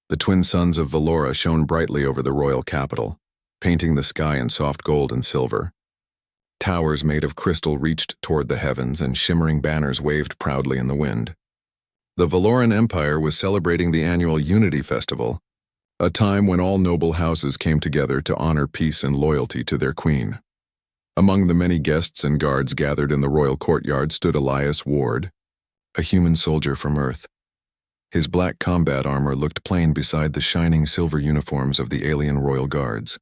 The twin suns of Valora shone brightly over the royal capital, painting the sky in soft gold and silver. Towers made of crystal reached toward the heavens, and shimmering banners waved proudly in the wind. The Valoran Empire was celebrating the annual Unity Festival, a time when all noble houses came together to honor peace and loyalty to their queen. Among the many guests and guards gathered in the royal courtyard stood Elias Ward, a human soldier from Earth. His black combat armor looked plain beside the shining silver uniforms of the alien royal guards.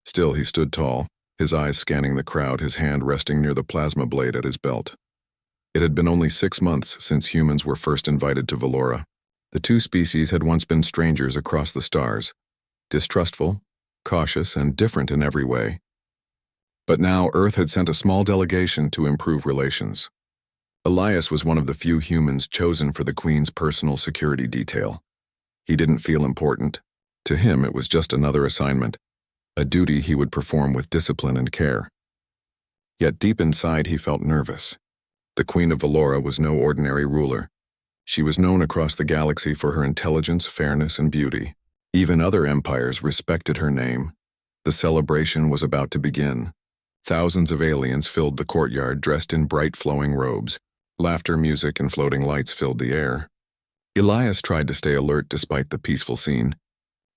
Still, he stood tall, his eyes scanning the crowd, his hand resting near the plasma blade at his belt. It had been only 6 months since humans were first invited to Valora. The two species had once been strangers across the stars, distrustful, cautious, and different in every way. But now Earth had sent a small delegation to improve relations. Elias was one of the few humans chosen for the Queen's personal security detail. He didn't feel important. To him, it was just another assignment, a duty he would perform with discipline and care. Yet deep inside, he felt nervous. The Queen of Valora was no ordinary ruler. She was known across the galaxy for her intelligence, fairness, and beauty. Even other empires respected her name. The celebration was about to begin. Thousands of aliens filled the courtyard dressed in bright flowing robes. Laughter, music, and floating lights filled the air. Elias tried to stay alert despite the peaceful scene.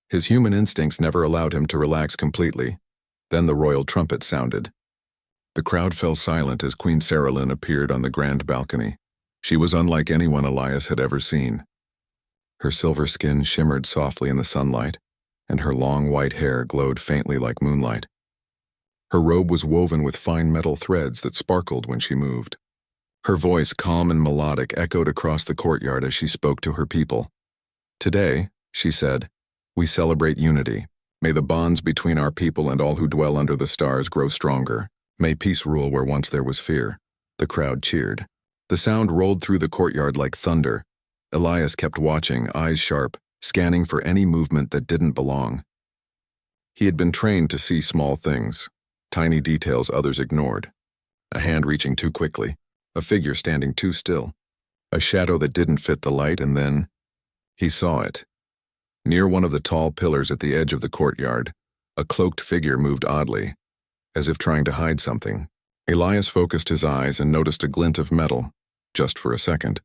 His human instincts never allowed him to relax completely. Then the royal trumpet sounded. The crowd fell silent as Queen Saralyn appeared on the grand balcony. She was unlike anyone Elias had ever seen. Her silver skin shimmered softly in the sunlight, and her long white hair glowed faintly like moonlight. Her robe was woven with fine metal threads that sparkled when she moved. Her voice, calm and melodic, echoed across the courtyard as she spoke to her people. "Today," she said, "we celebrate unity. May the bonds between our people and all who dwell under the stars grow stronger. May peace rule where once there was fear." The crowd cheered. The sound rolled through the courtyard like thunder. Elias kept watching, eyes sharp, scanning for any movement that didn't belong. He had been trained to see small things, tiny details others ignored. A hand reaching too quickly, a figure standing too still, a shadow that didn't fit the light, and then he saw it. Near one of the tall pillars at the edge of the courtyard, a cloaked figure moved oddly, as if trying to hide something. Elias focused his eyes and noticed a glint of metal, just for a second.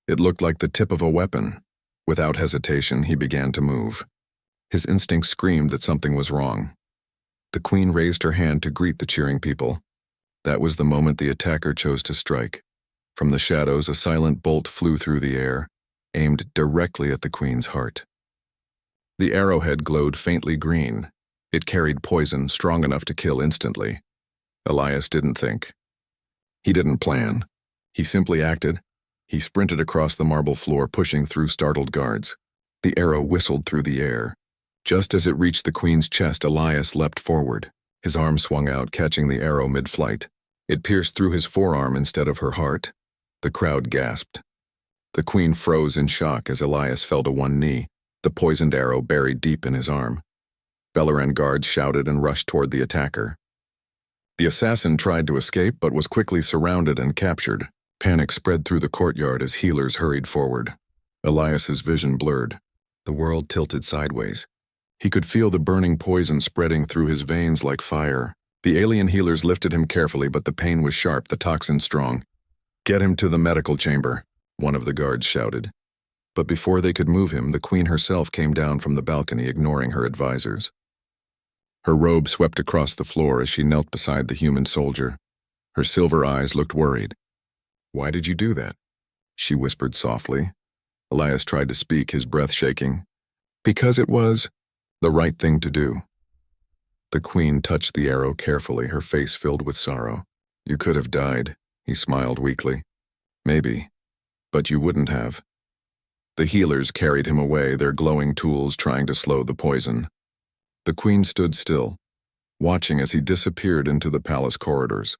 It looked like the tip of a weapon. Without hesitation, he began to move. His instinct screamed that something was wrong. The Queen raised her hand to greet the cheering people. That was the moment the attacker chose to strike. From the shadows, a silent bolt flew through the air, aimed directly at the Queen's heart. The arrowhead glowed faintly green. It carried poison strong enough to kill instantly. Elias didn't think. He didn't plan. He simply acted. He sprinted across the marble floor, pushing through startled guards. The arrow whistled through the air. Just as it reached the Queen's chest, Elias leapt forward. His arm swung out, catching the arrow mid-flight. It pierced through his forearm instead of her heart. The crowd gasped. The Queen froze in shock as Elias fell to one knee, the poisoned arrow buried deep in his arm. Valoran guards shouted and rushed toward the attacker. The assassin tried to escape but was quickly surrounded and captured. Panic spread through the courtyard as healers hurried forward. Elias's vision blurred. The world tilted sideways. He could feel the burning poison spreading through his veins like fire. The alien healers lifted him carefully, but the pain was sharp, the toxin strong. "Get him to the medical chamber," one of the guards shouted. But before they could move him, the Queen herself came down from the balcony, ignoring her advisors. Her robe swept across the floor as she knelt beside the human soldier. Her silver eyes looked worried. "Why did you do that?" she whispered softly. Elias tried to speak, his breath shaking. "Because it was the right thing to do." The Queen touched the arrow carefully, her face filled with sorrow. "You could have died," he smiled weakly. "Maybe, but you wouldn't have." The healers carried him away, their glowing tools trying to slow the poison. The Queen stood still, watching as he disappeared into the palace corridors.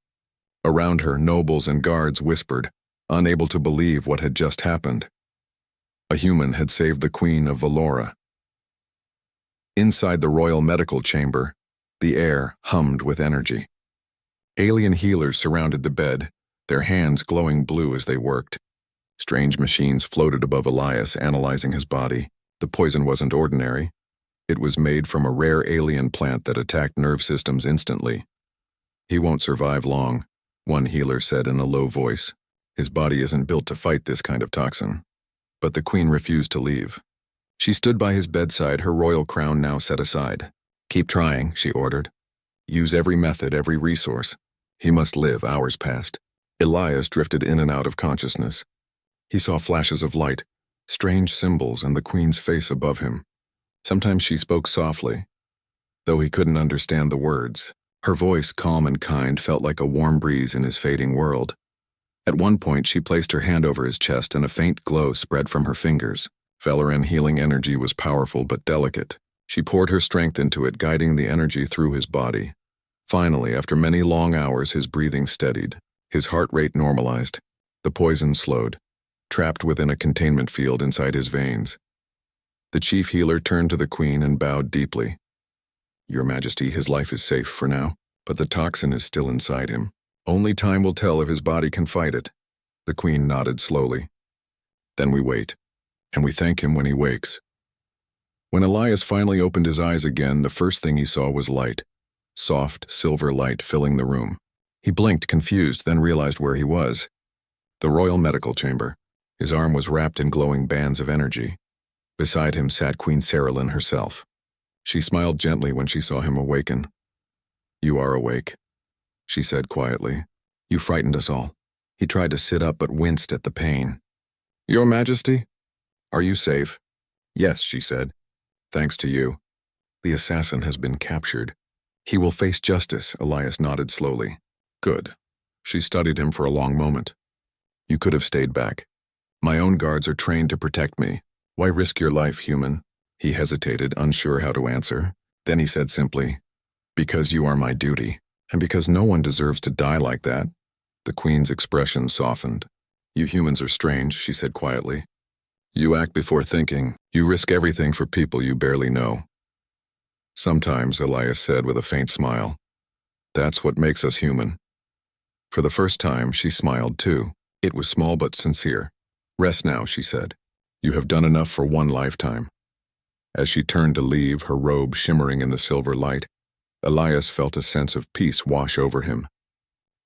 Around her, nobles and guards whispered, unable to believe what had just happened. A human had saved the Queen of Valora. Inside the royal medical chamber, the air hummed with energy. Alien healers surrounded the bed, their hands glowing blue as they worked. Strange machines floated above Elias, analyzing his body. The poison wasn't ordinary. It was made from a rare alien plant that attacked nerve systems instantly. "He won't survive long," one healer said in a low voice. "His body isn't built to fight this kind of toxin." But the queen refused to leave. She stood by his bedside, her royal crown now set aside. "Keep trying," she ordered. "Use every method, every resource. He must live." Hours passed. Elias drifted in and out of consciousness. He saw flashes of light, strange symbols, and the queen's face above him. Sometimes she spoke softly, though he couldn't understand the words. Her voice, calm and kind, felt like a warm breeze in his fading world. At one point, she placed her hand over his chest and a faint glow spread from her fingers. Valoran healing energy was powerful but delicate. She poured her strength into it, guiding the energy through his body. Finally, after many long hours, his breathing steadied. His heart rate normalized. The poison slowed, trapped within a containment field inside his veins. The chief healer turned to the queen and bowed deeply. "Your Majesty, his life is safe for now, but the toxin is still inside him. Only time will tell if his body can fight it." The queen nodded slowly. "Then we wait, and we thank him when he wakes." When Elias finally opened his eyes again, the first thing he saw was light. Soft, silver light filling the room. He blinked, confused, then realized where he was. The royal medical chamber. His arm was wrapped in glowing bands of energy. Beside him sat Queen Saralyn herself. She smiled gently when she saw him awaken. "You are awake," she said quietly. "You frightened us all." He tried to sit up but winced at the pain. "Your Majesty? Are you safe?" "Yes," she said. "Thanks to you. The assassin has been captured. He will face justice." Elias nodded slowly. "Good." She studied him for a long moment. "You could have stayed back. My own guards are trained to protect me. Why risk your life, human?" He hesitated, unsure how to answer. Then he said simply, "Because you are my duty, and because no one deserves to die like that." The queen's expression softened. "You humans are strange," she said quietly. "You act before thinking. You risk everything for people you barely know." "Sometimes," Elias said with a faint smile. "That's what makes us human." For the first time, she smiled too. It was small but sincere. "Rest now," she said. "You have done enough for one lifetime." As she turned to leave, her robe shimmering in the silver light, Elias felt a sense of peace wash over him.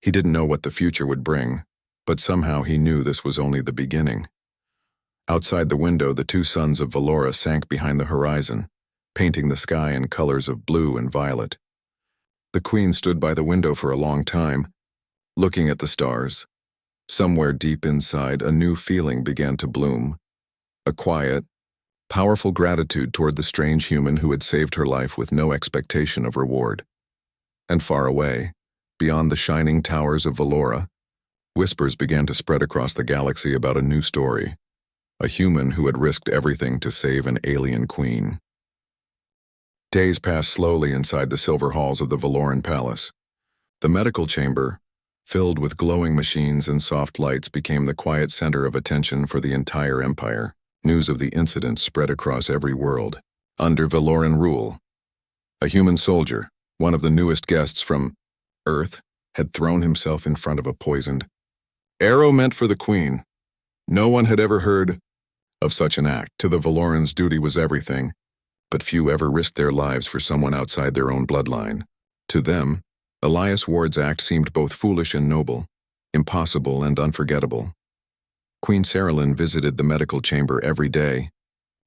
He didn't know what the future would bring, but somehow he knew this was only the beginning. Outside the window, the two suns of Valora sank behind the horizon, painting the sky in colors of blue and violet. The queen stood by the window for a long time, looking at the stars. Somewhere deep inside, a new feeling began to bloom. A quiet, powerful gratitude toward the strange human who had saved her life with no expectation of reward. And far away, beyond the shining towers of Valora, whispers began to spread across the galaxy about a new story. A human who had risked everything to save an alien queen. Days passed slowly inside the silver halls of the Valoran palace. The medical chamber, filled with glowing machines and soft lights, became the quiet center of attention for the entire empire. News of the incident spread across every world. Under Valoran rule, a human soldier, one of the newest guests from Earth, had thrown himself in front of a poisoned arrow meant for the queen. No one had ever heard of such an act. To the Valorans, duty was everything, but few ever risked their lives for someone outside their own bloodline. To them, Elias Ward's act seemed both foolish and noble, impossible and unforgettable. Queen Saralyn visited the medical chamber every day.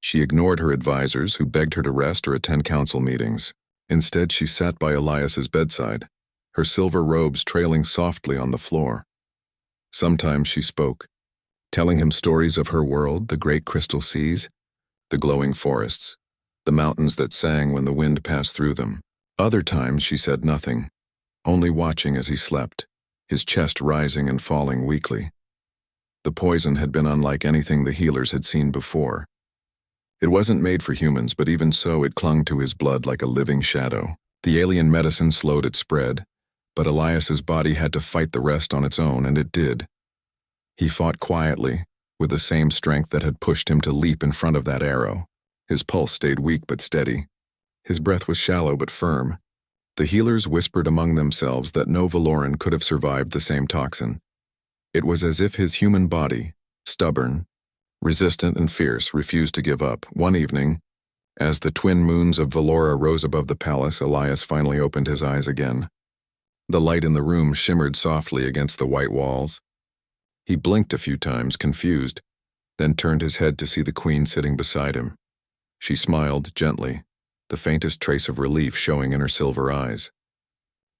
She ignored her advisors who begged her to rest or attend council meetings. Instead, she sat by Elias's bedside, her silver robes trailing softly on the floor. Sometimes she spoke, telling him stories of her world, the great crystal seas, the glowing forests, the mountains that sang when the wind passed through them. Other times she said nothing, only watching as he slept, his chest rising and falling weakly. The poison had been unlike anything the healers had seen before. It wasn't made for humans, but even so it clung to his blood like a living shadow. The alien medicine slowed its spread, but Elias's body had to fight the rest on its own, and it did. He fought quietly, with the same strength that had pushed him to leap in front of that arrow. His pulse stayed weak but steady. His breath was shallow but firm. The healers whispered among themselves that no Valoran could have survived the same toxin. It was as if his human body, stubborn, resistant and fierce, refused to give up. One evening, as the twin moons of Valora rose above the palace, Elias finally opened his eyes again. The light in the room shimmered softly against the white walls. He blinked a few times, confused, then turned his head to see the Queen sitting beside him. She smiled gently, the faintest trace of relief showing in her silver eyes.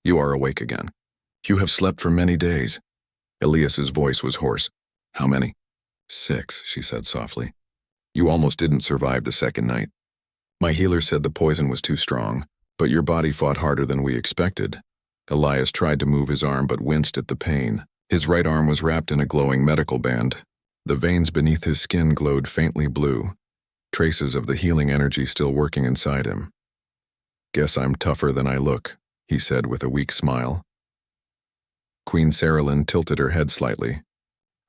"You are awake again. You have slept for many days." Elias's voice was hoarse. "How many?" "6, she said softly. "You almost didn't survive the second night. My healer said the poison was too strong, but your body fought harder than we expected." Elias tried to move his arm but winced at the pain. His right arm was wrapped in a glowing medical band. The veins beneath his skin glowed faintly blue, traces of the healing energy still working inside him. "Guess I'm tougher than I look," he said with a weak smile. Queen Saralyn tilted her head slightly,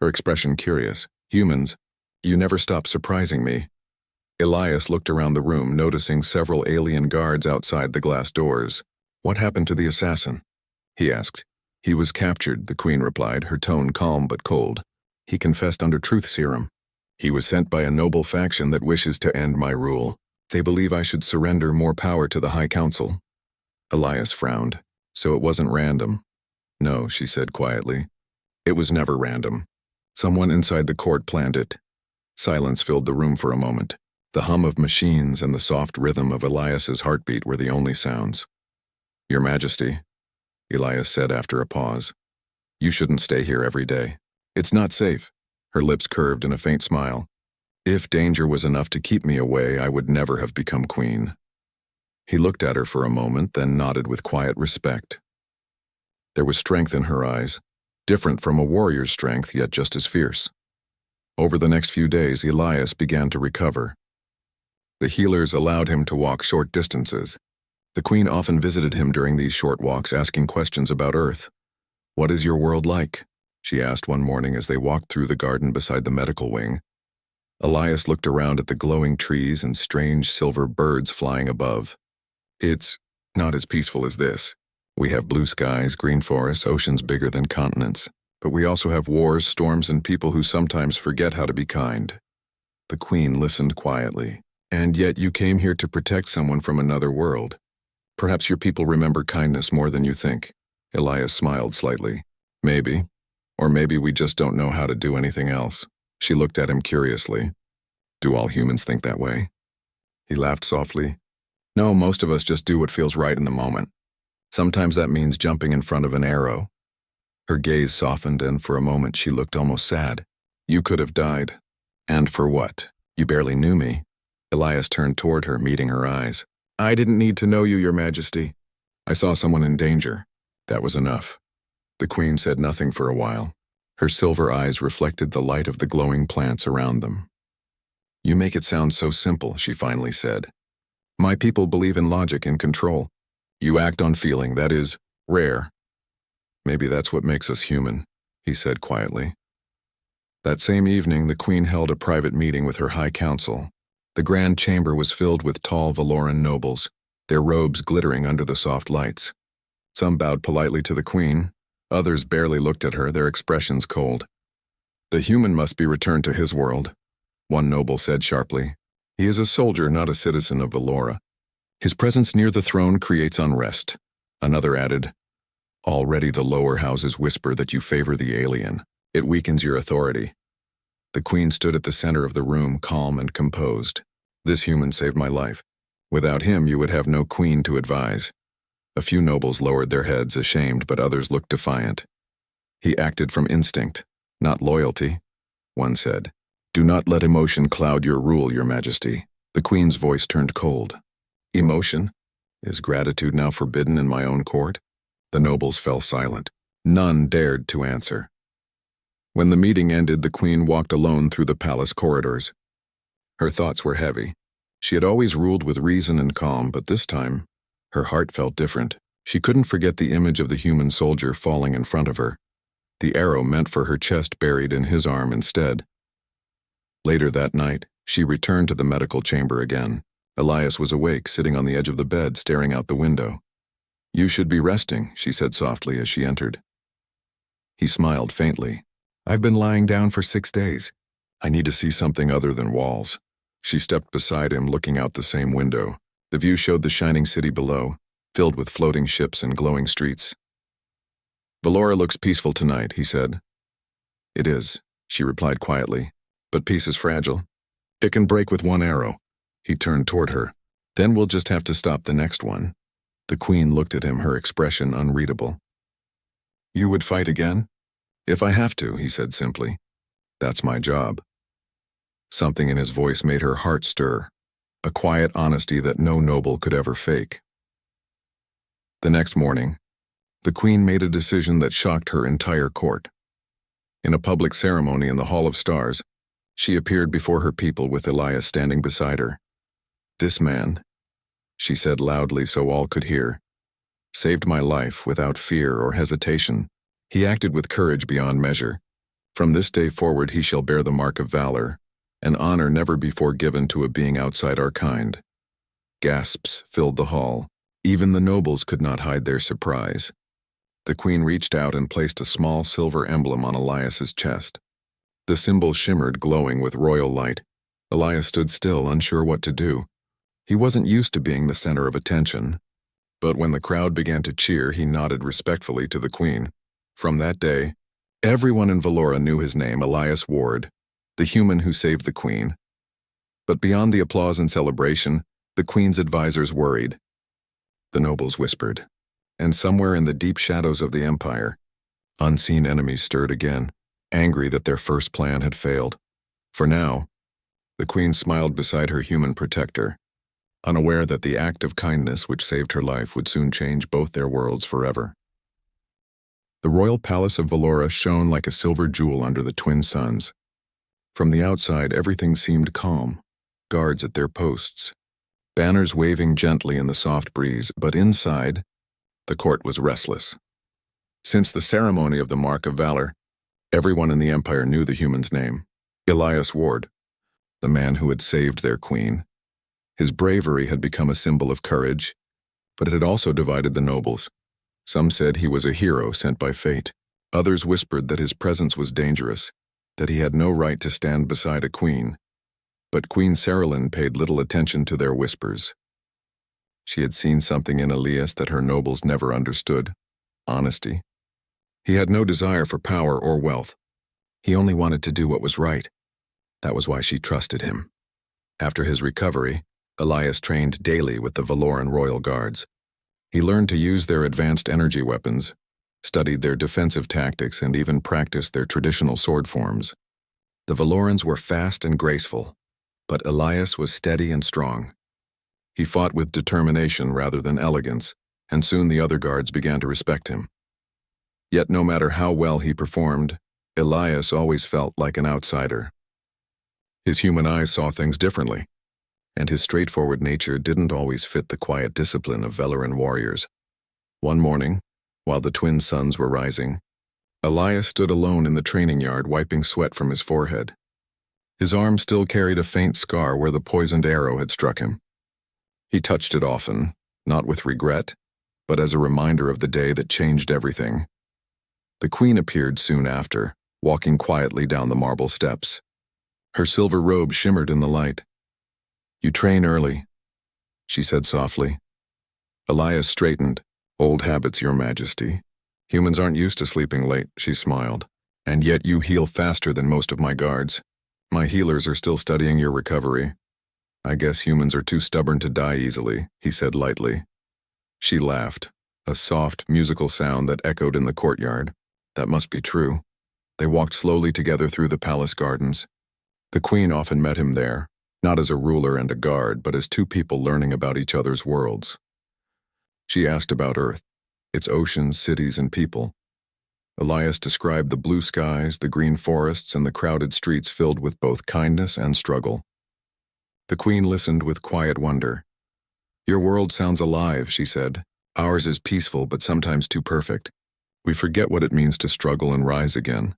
her expression curious. "Humans, you never stop surprising me." Elias looked around the room, noticing several alien guards outside the glass doors. "What happened to the assassin?" he asked. "He was captured," the Queen replied, her tone calm but cold. "He confessed under truth serum. He was sent by a noble faction that wishes to end my rule. They believe I should surrender more power to the High Council." Elias frowned. "So it wasn't random?" "No," she said quietly. "It was never random. Someone inside the court planned it." Silence filled the room for a moment. The hum of machines and the soft rhythm of Elias's heartbeat were the only sounds. "Your Majesty," Elias said after a pause, "you shouldn't stay here every day. It's not safe." Her lips curved in a faint smile. "If danger was enough to keep me away, I would never have become queen." He looked at her for a moment, then nodded with quiet respect. There was strength in her eyes, different from a warrior's strength, yet just as fierce. Over the next few days, Elias began to recover. The healers allowed him to walk short distances. The Queen often visited him during these short walks, asking questions about Earth. "What is your world like?" she asked one morning as they walked through the garden beside the medical wing. Elias looked around at the glowing trees and strange silver birds flying above. "It's not as peaceful as this. We have blue skies, green forests, oceans bigger than continents. But we also have wars, storms, and people who sometimes forget how to be kind." The Queen listened quietly. "And yet you came here to protect someone from another world. Perhaps your people remember kindness more than you think." Elias smiled slightly. "Maybe. Or maybe we just don't know how to do anything else." She looked at him curiously. "Do all humans think that way?" He laughed softly. "No, most of us just do what feels right in the moment. Sometimes that means jumping in front of an arrow." Her gaze softened, and for a moment she looked almost sad. "You could have died. And for what? You barely knew me." Elias turned toward her, meeting her eyes. "I didn't need to know you, Your Majesty. I saw someone in danger. That was enough." The Queen said nothing for a while. Her silver eyes reflected the light of the glowing plants around them. "You make it sound so simple," she finally said. "My people believe in logic and control. You act on feeling. That is rare." "Maybe that's what makes us human," he said quietly. That same evening, the Queen held a private meeting with her High Council. The grand chamber was filled with tall Valoran nobles, their robes glittering under the soft lights. Some bowed politely to the Queen, others barely looked at her, their expressions cold. "The human must be returned to his world," one noble said sharply. "He is a soldier, not a citizen of Valora. His presence near the throne creates unrest." Another added, "Already the lower houses whisper that you favor the alien. It weakens your authority." The Queen stood at the center of the room, calm and composed. "This human saved my life. Without him, you would have no queen to advise." A few nobles lowered their heads, ashamed, but others looked defiant. "He acted from instinct, not loyalty," one said. "Do not let emotion cloud your rule, Your Majesty." The Queen's voice turned cold. "Emotion? Is gratitude now forbidden in my own court?" The nobles fell silent. None dared to answer. When the meeting ended, the Queen walked alone through the palace corridors. Her thoughts were heavy. She had always ruled with reason and calm, but this time, her heart felt different. She couldn't forget the image of the human soldier falling in front of her. The arrow meant for her chest buried in his arm instead. Later that night, she returned to the medical chamber again. Elias was awake, sitting on the edge of the bed, staring out the window. "You should be resting," she said softly as she entered. He smiled faintly. "I've been lying down for 6 days. I need to see something other than walls. She stepped beside him, looking out the same window. The view showed the shining city below, filled with floating ships and glowing streets. Valora looks peaceful tonight, he said. It is, she replied quietly, but peace is fragile. It can break with one arrow. He turned toward her. Then we'll just have to stop the next one. The Queen looked at him, her expression unreadable. You would fight again? If I have to, he said simply. That's my job. Something in his voice made her heart stir, a quiet honesty that no noble could ever fake. The next morning, the Queen made a decision that shocked her entire court. In a public ceremony in the Hall of Stars, she appeared before her people with Elias standing beside her. This man, she said loudly so all could hear, saved my life without fear or hesitation. He acted with courage beyond measure. From this day forward he shall bear the mark of valor, an honor never before given to a being outside our kind. Gasps filled the hall. Even the nobles could not hide their surprise. The Queen reached out and placed a small silver emblem on Elias's chest. The symbol shimmered, glowing with royal light. Elias stood still, unsure what to do. He wasn't used to being the center of attention. But when the crowd began to cheer, he nodded respectfully to the Queen. From that day, everyone in Valora knew his name, Elias Ward, the human who saved the Queen. But beyond the applause and celebration, the Queen's advisors worried. The nobles whispered, and somewhere in the deep shadows of the Empire, unseen enemies stirred again, angry that their first plan had failed. For now, the Queen smiled beside her human protector, unaware that the act of kindness which saved her life would soon change both their worlds forever. The royal palace of Valora shone like a silver jewel under the twin suns. From the outside, everything seemed calm, guards at their posts, banners waving gently in the soft breeze, but inside, the court was restless. Since the ceremony of the Mark of Valor, everyone in the Empire knew the human's name, Elias Ward, the man who had saved their Queen. His bravery had become a symbol of courage, but it had also divided the nobles. Some said he was a hero sent by fate. Others whispered that his presence was dangerous, that he had no right to stand beside a queen. But Queen Saralyn paid little attention to their whispers. She had seen something in Elias that her nobles never understood: honesty. He had no desire for power or wealth. He only wanted to do what was right. That was why she trusted him. After his recovery, Elias trained daily with the Valoran royal guards. He learned to use their advanced energy weapons, studied their defensive tactics, and even practiced their traditional sword forms. The Valorans were fast and graceful, but Elias was steady and strong. He fought with determination rather than elegance, and soon the other guards began to respect him. Yet no matter how well he performed, Elias always felt like an outsider. His human eyes saw things differently, and his straightforward nature didn't always fit the quiet discipline of Valoran warriors. One morning, while the twin suns were rising, Elias stood alone in the training yard, wiping sweat from his forehead. His arm still carried a faint scar where the poisoned arrow had struck him. He touched it often, not with regret, but as a reminder of the day that changed everything. The Queen appeared soon after, walking quietly down the marble steps. Her silver robe shimmered in the light. "You train early," she said softly. Elias straightened. "Old habits, Your Majesty. Humans aren't used to sleeping late," she smiled. "And yet you heal faster than most of my guards. My healers are still studying your recovery. I guess humans are too stubborn to die easily," he said lightly. She laughed, a soft, musical sound that echoed in the courtyard. That must be true. They walked slowly together through the palace gardens. The Queen often met him there, not as a ruler and a guard, but as two people learning about each other's worlds. She asked about Earth, its oceans, cities, and people. Elias described the blue skies, the green forests, and the crowded streets filled with both kindness and struggle. The Queen listened with quiet wonder. "Your world sounds alive," she said. "Ours is peaceful, but sometimes too perfect. We forget what it means to struggle and rise again."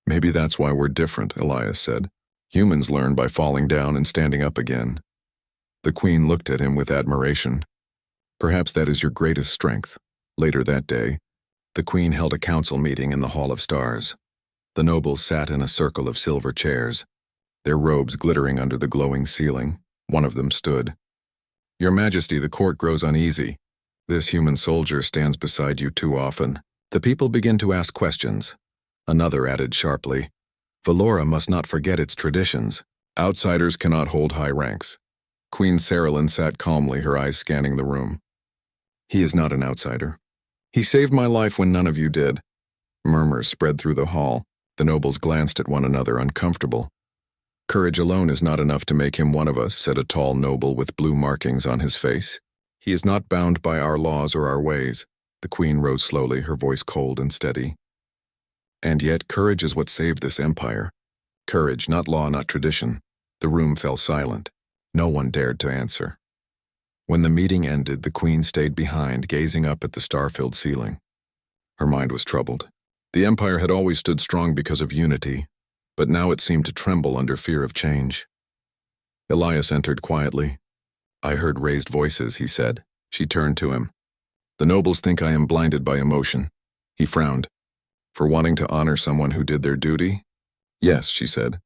"Maybe that's why we're different," Elias said. "Humans learn by falling down and standing up again." The Queen looked at him with admiration. "Perhaps that is your greatest strength." Later that day, the Queen held a council meeting in the Hall of Stars. The nobles sat in a circle of silver chairs, their robes glittering under the glowing ceiling. One of them stood. "Your Majesty, the court grows uneasy. This human soldier stands beside you too often." The people begin to ask questions. Another added sharply, "Valora must not forget its traditions. Outsiders cannot hold high ranks." Queen Saralyn sat calmly, her eyes scanning the room. "He is not an outsider. He saved my life when none of you did." Murmurs spread through the hall. The nobles glanced at one another, uncomfortable. "Courage alone is not enough to make him one of us," said a tall noble with blue markings on his face. "He is not bound by our laws or our ways." The queen rose slowly, her voice cold and steady. "And yet courage is what saved this empire. Courage, not law, not tradition." The room fell silent. No one dared to answer. When the meeting ended, the queen stayed behind, gazing up at the star-filled ceiling. Her mind was troubled. The empire had always stood strong because of unity, but now it seemed to tremble under fear of change. Elias entered quietly. "I heard raised voices," he said. She turned to him. "The nobles think I am blinded by emotion." He frowned. "For wanting to honor someone who did their duty?" "Yes," she said.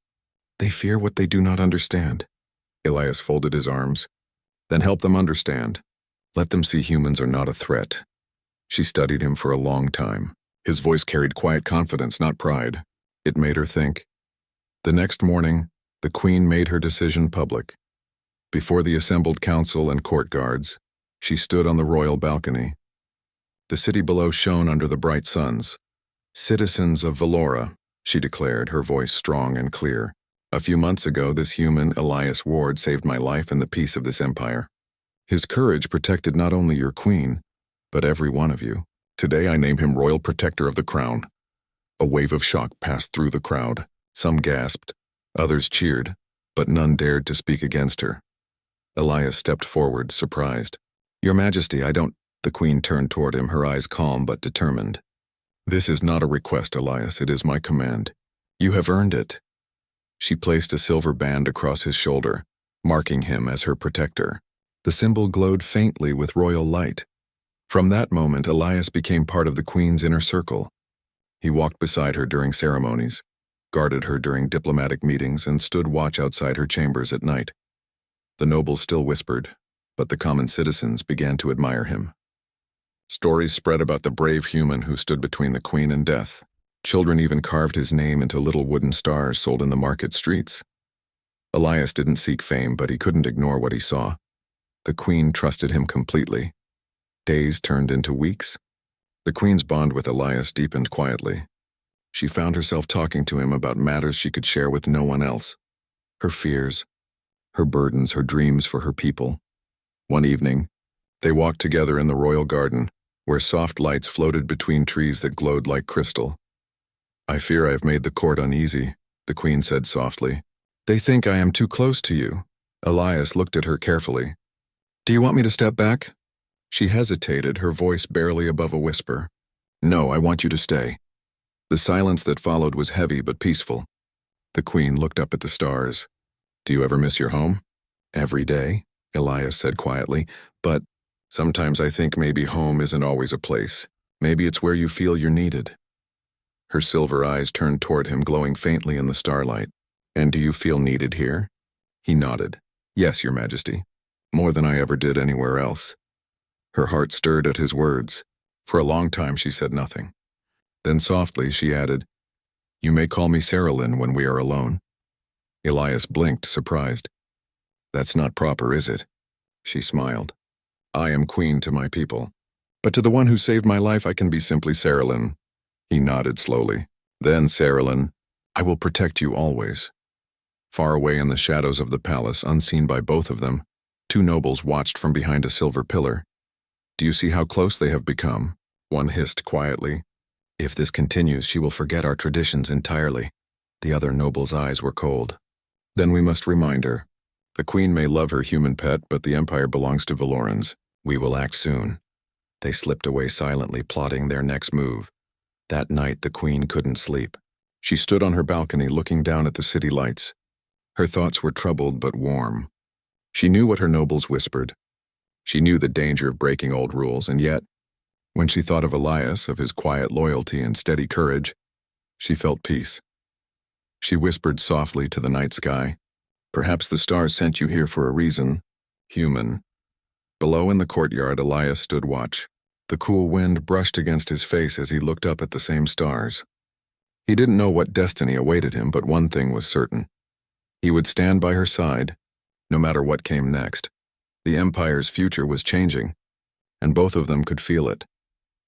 "They fear what they do not understand." Elias folded his arms. "Then help them understand. Let them see humans are not a threat." She studied him for a long time. His voice carried quiet confidence, not pride. It made her think. The next morning, the queen made her decision public. Before the assembled council and court guards, she stood on the royal balcony. The city below shone under the bright suns. "Citizens of Valora," she declared, her voice strong and clear. "A few months ago, this human, Elias Ward, saved my life and the peace of this empire. His courage protected not only your queen, but every one of you. Today I name him Royal Protector of the Crown." A wave of shock passed through the crowd. Some gasped, others cheered, but none dared to speak against her. Elias stepped forward, surprised. "Your Majesty, I don't—" The queen turned toward him, her eyes calm but determined. "This is not a request, Elias, it is my command. You have earned it." She placed a silver band across his shoulder, marking him as her protector. The symbol glowed faintly with royal light. From that moment, Elias became part of the queen's inner circle. He walked beside her during ceremonies, guarded her during diplomatic meetings, and stood watch outside her chambers at night. The nobles still whispered, but the common citizens began to admire him. Stories spread about the brave human who stood between the queen and death. Children even carved his name into little wooden stars sold in the market streets. Elias didn't seek fame, but he couldn't ignore what he saw. The queen trusted him completely. Days turned into weeks. The queen's bond with Elias deepened quietly. She found herself talking to him about matters she could share with no one else. Her fears, her burdens, her dreams for her people. One evening, they walked together in the royal garden, where soft lights floated between trees that glowed like crystal. "I fear I have made the court uneasy," the queen said softly. "They think I am too close to you." Elias looked at her carefully. "Do you want me to step back?" She hesitated, her voice barely above a whisper. "No, I want you to stay." The silence that followed was heavy but peaceful. The queen looked up at the stars. "Do you ever miss your home?" "Every day," Elias said quietly, "but sometimes I think maybe home isn't always a place. Maybe it's where you feel you're needed." Her silver eyes turned toward him, glowing faintly in the starlight. "And do you feel needed here?" He nodded. "Yes, Your Majesty. More than I ever did anywhere else." Her heart stirred at his words. For a long time she said nothing. Then softly she added, "You may call me Saralyn when we are alone." Elias blinked, surprised. "That's not proper, is it?" She smiled. "I am queen to my people. But to the one who saved my life I can be simply Saralyn." He nodded slowly. "Then, Saralyn, I will protect you always." Far away in the shadows of the palace, unseen by both of them, two nobles watched from behind a silver pillar. "Do you see how close they have become?" One hissed quietly. "If this continues, she will forget our traditions entirely." The other noble's eyes were cold. "Then we must remind her. The queen may love her human pet, but the empire belongs to Valorans. We will act soon." They slipped away silently, plotting their next move. That night the queen couldn't sleep. She stood on her balcony looking down at the city lights. Her thoughts were troubled but warm. She knew what her nobles whispered. She knew the danger of breaking old rules, and yet, when she thought of Elias, of his quiet loyalty and steady courage, she felt peace. She whispered softly to the night sky. "Perhaps the stars sent you here for a reason, human." Below in the courtyard, Elias stood watch. The cool wind brushed against his face as he looked up at the same stars. He didn't know what destiny awaited him, but one thing was certain. He would stand by her side, no matter what came next. The Empire's future was changing, and both of them could feel it.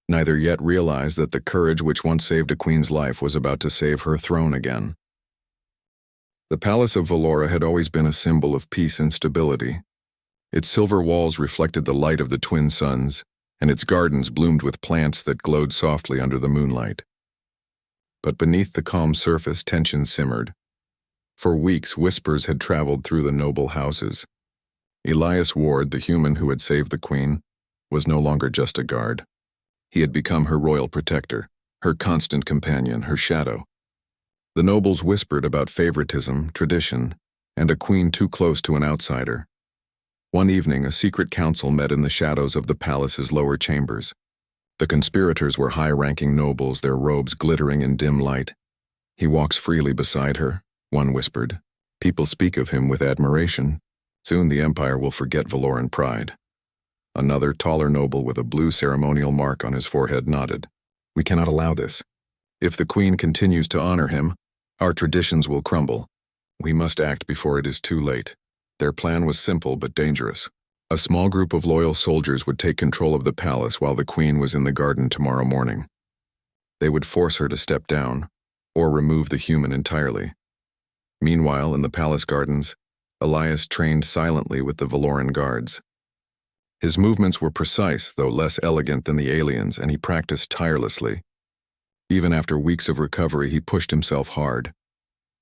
Neither yet realized that the courage which once saved a queen's life was about to save her throne again. The Palace of Valora had always been a symbol of peace and stability. Its silver walls reflected the light of the twin suns, and its gardens bloomed with plants that glowed softly under the moonlight. But beneath the calm surface, tension simmered. For weeks, whispers had traveled through the noble houses. Elias Ward, the human who had saved the queen, was no longer just a guard. He had become her royal protector, her constant companion, her shadow. The nobles whispered about favoritism, tradition, and a queen too close to an outsider. One evening, a secret council met in the shadows of the palace's lower chambers. The conspirators were high-ranking nobles, their robes glittering in dim light. "He walks freely beside her," one whispered. "People speak of him with admiration. Soon the Empire will forget Valoran pride." Another, taller noble with a blue ceremonial mark on his forehead nodded. "We cannot allow this. If the Queen continues to honor him, our traditions will crumble. We must act before it is too late." Their plan was simple but dangerous. A small group of loyal soldiers would take control of the palace while the Queen was in the garden tomorrow morning. They would force her to step down, or remove the human entirely. Meanwhile, in the palace gardens, Elias trained silently with the Valoran guards. His movements were precise, though less elegant than the aliens, and he practiced tirelessly. Even after weeks of recovery, he pushed himself hard.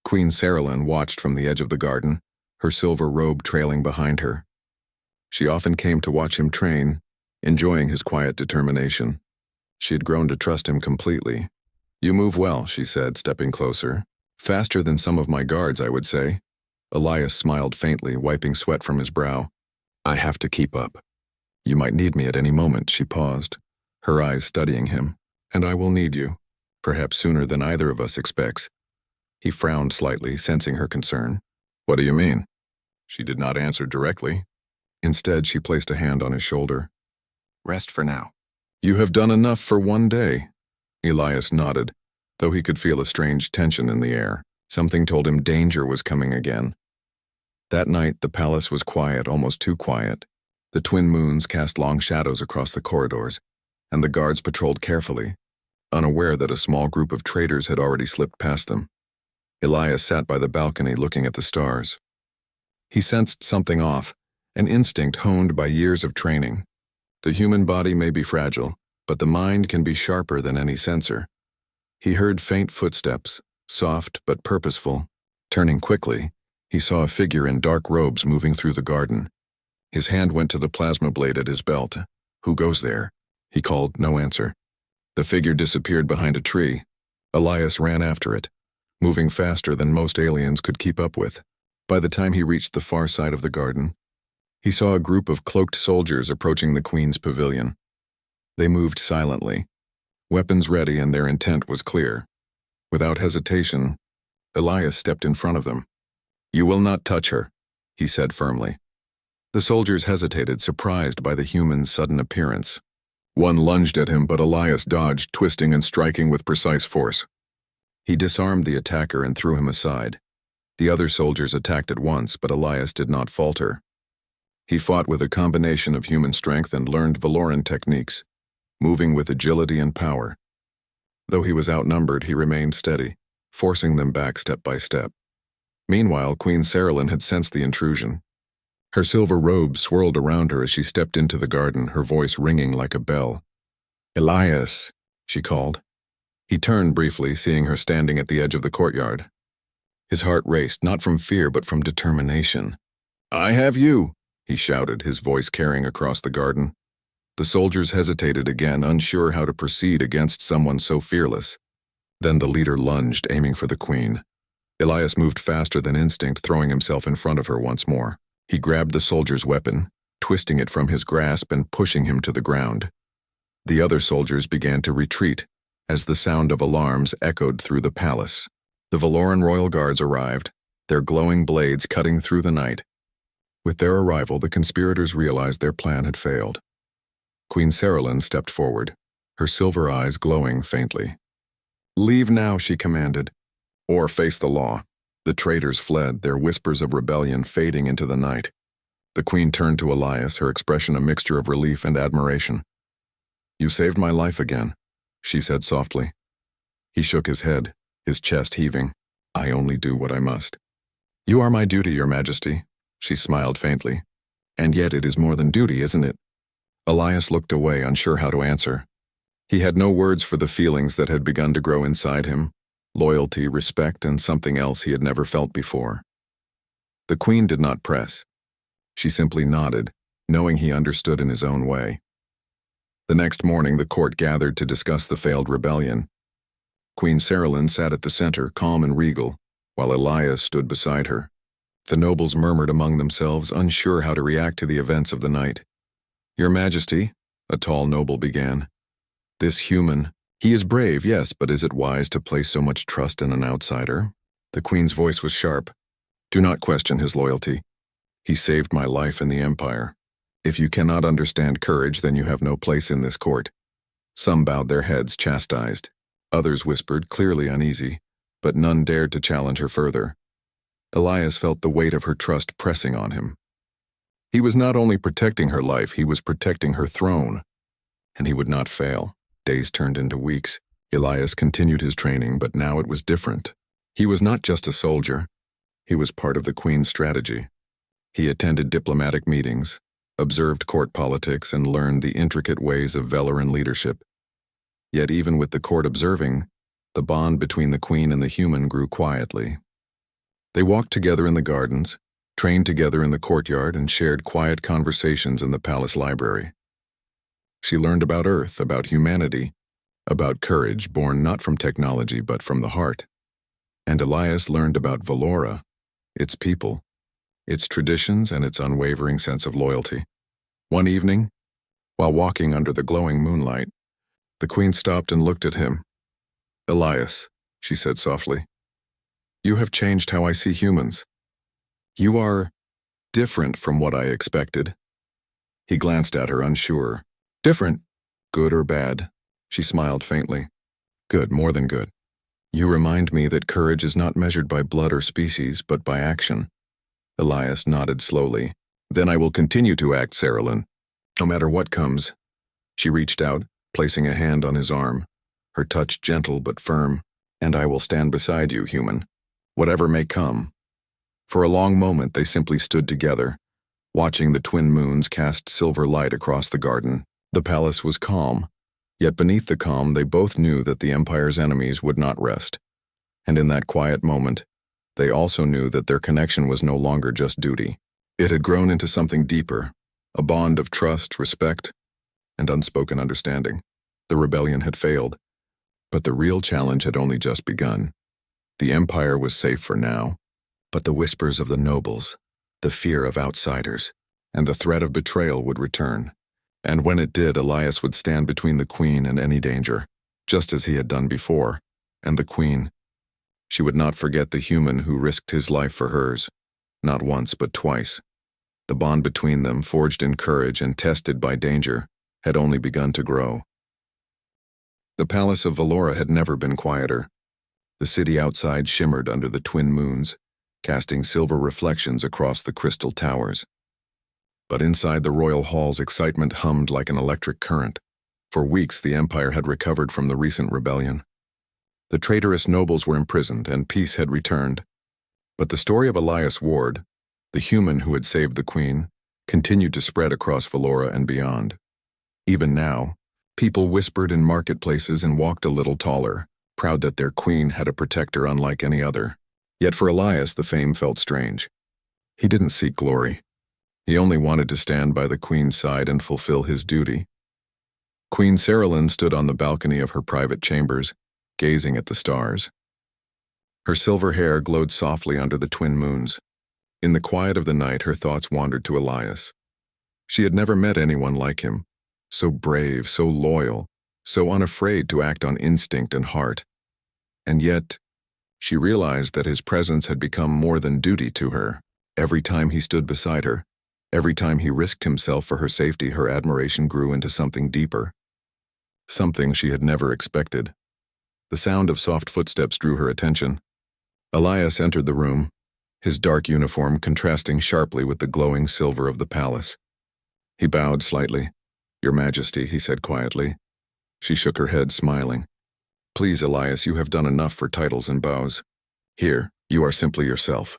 Queen Saralyn watched from the edge of the garden, her silver robe trailing behind her. She often came to watch him train, enjoying his quiet determination. She had grown to trust him completely. "You move well," she said, stepping closer. "Faster than some of my guards, I would say." Elias smiled faintly, wiping sweat from his brow. "I have to keep up." "You might need me at any moment," she paused, her eyes studying him. "And I will need you, perhaps sooner than either of us expects." He frowned slightly, sensing her concern. "What do you mean?" She did not answer directly. Instead, she placed a hand on his shoulder. "Rest for now." "You have done enough for one day." Elias nodded, though he could feel a strange tension in the air. Something told him danger was coming again. That night, the palace was quiet, almost too quiet. The twin moons cast long shadows across the corridors, and the guards patrolled carefully, unaware that a small group of traitors had already slipped past them. Elias sat by the balcony looking at the stars. He sensed something off, an instinct honed by years of training. The human body may be fragile, but the mind can be sharper than any sensor. He heard faint footsteps, soft but purposeful. Turning quickly, he saw a figure in dark robes moving through the garden. His hand went to the plasma blade at his belt. "Who goes there?" He called, no answer. The figure disappeared behind a tree. Elias ran after it, moving faster than most aliens could keep up with. By the time he reached the far side of the garden, he saw a group of cloaked soldiers approaching the Queen's pavilion. They moved silently, weapons ready, and their intent was clear. Without hesitation, Elias stepped in front of them. "You will not touch her," he said firmly. The soldiers hesitated, surprised by the human's sudden appearance. One lunged at him, but Elias dodged, twisting and striking with precise force. He disarmed the attacker and threw him aside. The other soldiers attacked at once, but Elias did not falter. He fought with a combination of human strength and learned Valoran techniques, moving with agility and power. Though he was outnumbered, he remained steady, forcing them back step by step. Meanwhile, Queen Saralyn had sensed the intrusion. Her silver robe swirled around her as she stepped into the garden, her voice ringing like a bell. "Elias," she called. He turned briefly, seeing her standing at the edge of the courtyard. His heart raced, not from fear but from determination. "I have you," he shouted, his voice carrying across the garden. The soldiers hesitated again, unsure how to proceed against someone so fearless. Then the leader lunged, aiming for the Queen. Elias moved faster than instinct, throwing himself in front of her once more. He grabbed the soldier's weapon, twisting it from his grasp and pushing him to the ground. The other soldiers began to retreat, as the sound of alarms echoed through the palace. The Valoran royal guards arrived, their glowing blades cutting through the night. With their arrival, the conspirators realized their plan had failed. Queen Saralyn stepped forward, her silver eyes glowing faintly. "Leave now," she commanded, "or face the law." The traitors fled, their whispers of rebellion fading into the night. The queen turned to Elias, her expression a mixture of relief and admiration. "You saved my life again," she said softly. He shook his head, his chest heaving. "I only do what I must." "You are my duty, Your Majesty," she smiled faintly. "And yet it is more than duty, isn't it?" Elias looked away, unsure how to answer. He had no words for the feelings that had begun to grow inside him, loyalty, respect, and something else he had never felt before. The queen did not press. She simply nodded, knowing he understood in his own way. The next morning, the court gathered to discuss the failed rebellion. Queen Saralyn sat at the center, calm and regal, while Elias stood beside her. The nobles murmured among themselves, unsure how to react to the events of the night. "Your Majesty," a tall noble began, "this human, he is brave, yes, but is it wise to place so much trust in an outsider?" The queen's voice was sharp. "Do not question his loyalty. He saved my life and the Empire. If you cannot understand courage, then you have no place in this court." Some bowed their heads, chastised. Others whispered, clearly uneasy, but none dared to challenge her further. Elias felt the weight of her trust pressing on him. He was not only protecting her life, he was protecting her throne. And he would not fail. Days turned into weeks. Elias continued his training, but now it was different. He was not just a soldier. He was part of the Queen's strategy. He attended diplomatic meetings, observed court politics, and learned the intricate ways of Valoran leadership. Yet even with the court observing, the bond between the Queen and the human grew quietly. They walked together in the gardens, trained together in the courtyard, and shared quiet conversations in the palace library. She learned about Earth, about humanity, about courage born not from technology but from the heart. And Elias learned about Valora, its people, its traditions, and its unwavering sense of loyalty. One evening, while walking under the glowing moonlight, the Queen stopped and looked at him. "Elias," she said softly, "you have changed how I see humans. You are different from what I expected." He glanced at her, unsure. "Different? Good or bad?" She smiled faintly. "Good, more than good. You remind me that courage is not measured by blood or species, but by action." Elias nodded slowly. "Then I will continue to act, Saralyn, no matter what comes." She reached out, placing a hand on his arm, her touch gentle but firm. "And I will stand beside you, human, whatever may come." For a long moment they simply stood together, watching the twin moons cast silver light across the garden. The palace was calm, yet beneath the calm they both knew that the Empire's enemies would not rest. And in that quiet moment, they also knew that their connection was no longer just duty. It had grown into something deeper, a bond of trust, respect, and unspoken understanding. The rebellion had failed, but the real challenge had only just begun. The Empire was safe for now, but the whispers of the nobles, the fear of outsiders, and the threat of betrayal would return. And when it did, Elias would stand between the Queen and any danger, just as he had done before. And the Queen, she would not forget the human who risked his life for hers, not once but twice. The bond between them, forged in courage and tested by danger, had only begun to grow. The palace of Valora had never been quieter. The city outside shimmered under the twin moons, casting silver reflections across the crystal towers. But inside the royal halls, excitement hummed like an electric current. For weeks, the Empire had recovered from the recent rebellion. The traitorous nobles were imprisoned, and peace had returned. But the story of Elias Ward, the human who had saved the Queen, continued to spread across Valora and beyond. Even now, people whispered in marketplaces and walked a little taller, proud that their Queen had a protector unlike any other. Yet for Elias, the fame felt strange. He didn't seek glory. He only wanted to stand by the Queen's side and fulfill his duty. Queen Saralyn stood on the balcony of her private chambers, gazing at the stars. Her silver hair glowed softly under the twin moons. In the quiet of the night, her thoughts wandered to Elias. She had never met anyone like him, so brave, so loyal, so unafraid to act on instinct and heart. And yet, She realized that his presence had become more than duty to her. Every time he stood beside her, every time he risked himself for her safety, her admiration grew into something deeper. Something she had never expected. The sound of soft footsteps drew her attention. Elias entered the room, his dark uniform contrasting sharply with the glowing silver of the palace. He bowed slightly. "Your Majesty," he said quietly. She shook her head, smiling. "Please, Elias, you have done enough for titles and bows. Here, you are simply yourself."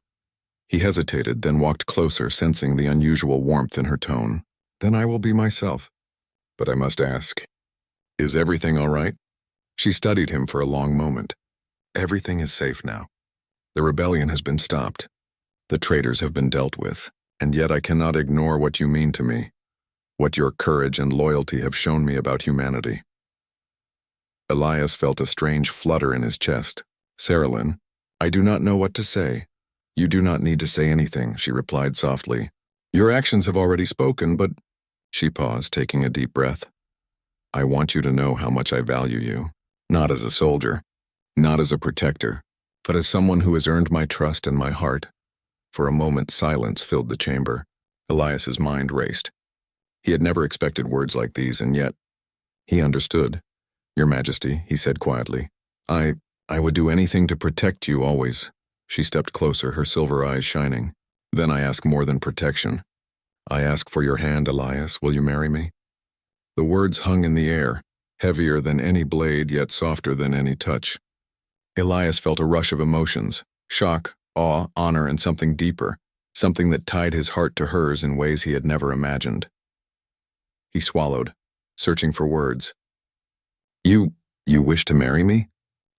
He hesitated, then walked closer, sensing the unusual warmth in her tone. "Then I will be myself. But I must ask, is everything all right?" She studied him for a long moment. "Everything is safe now. The rebellion has been stopped. The traitors have been dealt with, and yet I cannot ignore what you mean to me, what your courage and loyalty have shown me about humanity." Elias felt a strange flutter in his chest. "Saralyn, I do not know what to say." "You do not need to say anything," she replied softly. "Your actions have already spoken, but—" She paused, taking a deep breath. "I want you to know how much I value you, not as a soldier, not as a protector, but as someone who has earned my trust and my heart." For a moment, silence filled the chamber. Elias's mind raced. He had never expected words like these, and yet he understood. "Your Majesty," he said quietly, I would do anything to protect you always." She stepped closer, her silver eyes shining. "Then I ask more than protection. I ask for your hand, Elias. Will you marry me?" The words hung in the air, heavier than any blade, yet softer than any touch. Elias felt a rush of emotions, shock, awe, honor, and something deeper, something that tied his heart to hers in ways he had never imagined. He swallowed, searching for words. You wish to marry me?"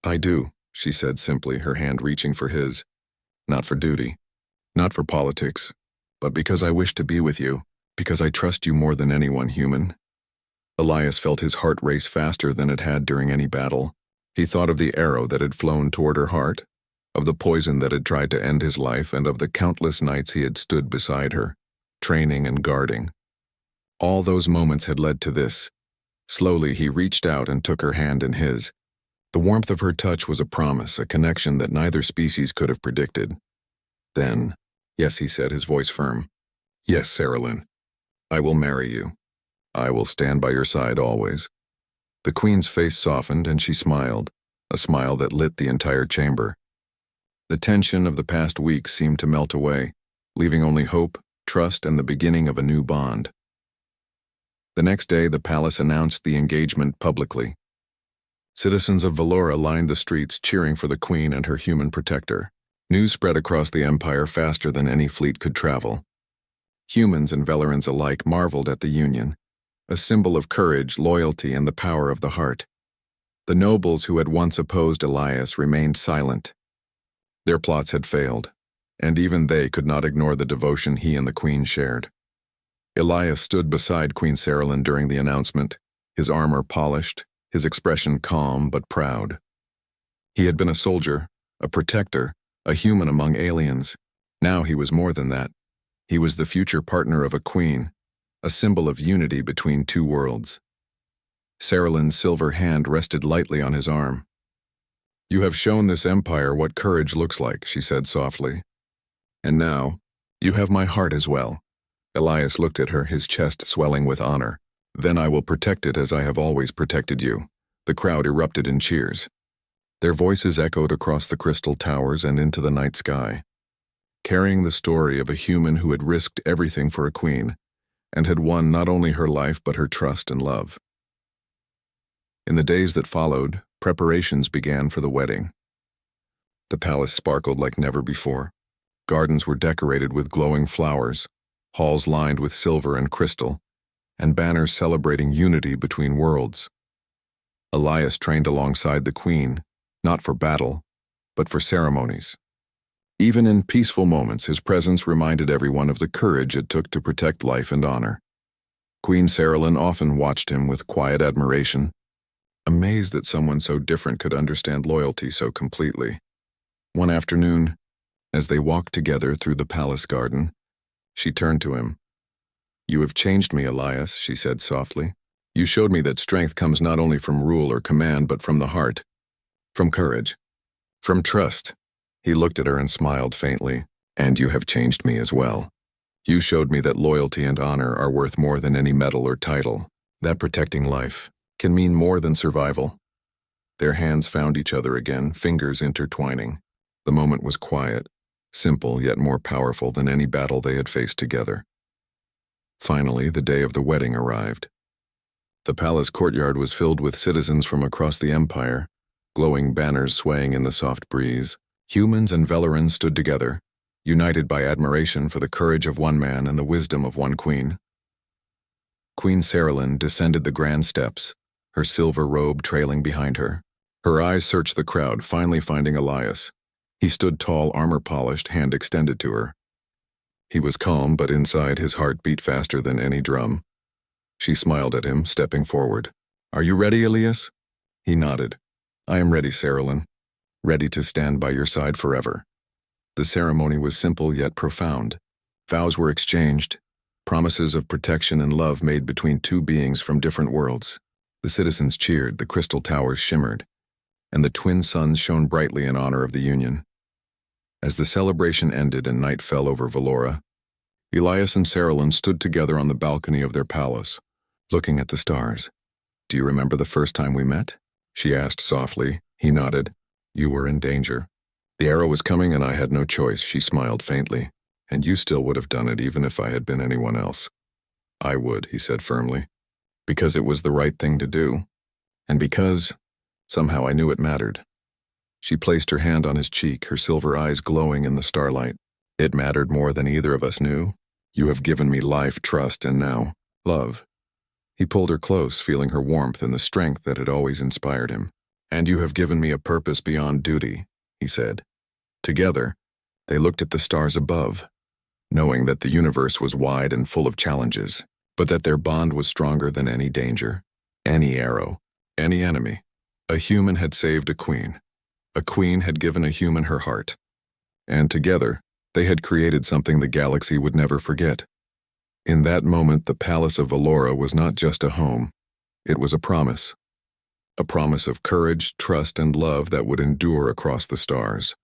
"I do," she said simply, her hand reaching for his. "Not for duty, not for politics, but because I wish to be with you, because I trust you more than anyone human." Elias felt his heart race faster than it had during any battle. He thought of the arrow that had flown toward her heart, of the poison that had tried to end his life, and of the countless nights he had stood beside her, training and guarding. All those moments had led to this. Slowly he reached out and took her hand in his. The warmth of her touch was a promise, a connection that neither species could have predicted. Then, "Yes," he said, his voice firm. "Yes, Saralyn. I will marry you. I will stand by your side always." The Queen's face softened and she smiled, a smile that lit the entire chamber. The tension of the past weeks seemed to melt away, leaving only hope, trust, and the beginning of a new bond. The next day, the palace announced the engagement publicly. Citizens of Valora lined the streets cheering for the Queen and her human protector. News spread across the Empire faster than any fleet could travel. Humans and Valerans alike marveled at the union, a symbol of courage, loyalty, and the power of the heart. The nobles who had once opposed Elias remained silent. Their plots had failed, and even they could not ignore the devotion he and the Queen shared. Elias stood beside Queen Saralyn during the announcement, his armor polished, his expression calm but proud. He had been a soldier, a protector, a human among aliens. Now he was more than that. He was the future partner of a queen, a symbol of unity between two worlds. Saralyn's silver hand rested lightly on his arm. "You have shown this empire what courage looks like," she said softly. "And now, you have my heart as well." Elias looked at her, his chest swelling with honor. "Then I will protect it as I have always protected you." The crowd erupted in cheers. Their voices echoed across the crystal towers and into the night sky, carrying the story of a human who had risked everything for a queen, and had won not only her life but her trust and love. In the days that followed, preparations began for the wedding. The palace sparkled like never before. Gardens were decorated with glowing flowers, halls lined with silver and crystal, and banners celebrating unity between worlds. Elias trained alongside the Queen, not for battle, but for ceremonies. Even in peaceful moments, his presence reminded everyone of the courage it took to protect life and honor. Queen Saralyn often watched him with quiet admiration, amazed that someone so different could understand loyalty so completely. One afternoon, as they walked together through the palace garden, she turned to him. "You have changed me, Elias," she said softly. "You showed me that strength comes not only from rule or command, but from the heart, from courage. From trust. He looked at her and smiled faintly. And you have changed me as well. You showed me that loyalty and honor are worth more than any medal or title, that protecting life can mean more than survival. Their hands found each other again, fingers intertwining. The moment was quiet, simple yet more powerful than any battle they had faced together. Finally, the day of the wedding arrived. The palace courtyard was filled with citizens from across the empire, glowing banners swaying in the soft breeze. Humans and Velerans stood together, united by admiration for the courage of one man and the wisdom of one queen. Queen Saralyn descended the grand steps, her silver robe trailing behind her. Her eyes searched the crowd, finally finding Elias. He stood tall, armor-polished, hand extended to her. He was calm, but inside his heart beat faster than any drum. She smiled at him, stepping forward. "Are you ready, Elias?" He nodded. "I am ready, Saralyn. Ready to stand by your side forever." The ceremony was simple yet profound. Vows were exchanged, promises of protection and love made between two beings from different worlds. The citizens cheered, the crystal towers shimmered, and the twin suns shone brightly in honor of the union. As the celebration ended and night fell over Valora, Elias and Saralyn stood together on the balcony of their palace, looking at the stars. "Do you remember the first time we met?" she asked softly. He nodded. "You were in danger. The arrow was coming and I had no choice," she smiled faintly. "And you still would have done it even if I had been anyone else." "I would," he said firmly. "Because it was the right thing to do. And because somehow I knew it mattered." She placed her hand on his cheek, her silver eyes glowing in the starlight. "It mattered more than either of us knew. You have given me life, trust, and now, love." He pulled her close, feeling her warmth and the strength that had always inspired him. "And you have given me a purpose beyond duty," he said. Together, they looked at the stars above, knowing that the universe was wide and full of challenges, but that their bond was stronger than any danger, any arrow, any enemy. A human had saved a queen. A queen had given a human her heart. And together, they had created something the galaxy would never forget. In that moment, the Palace of Valora was not just a home. It was a promise. A promise of courage, trust, and love that would endure across the stars.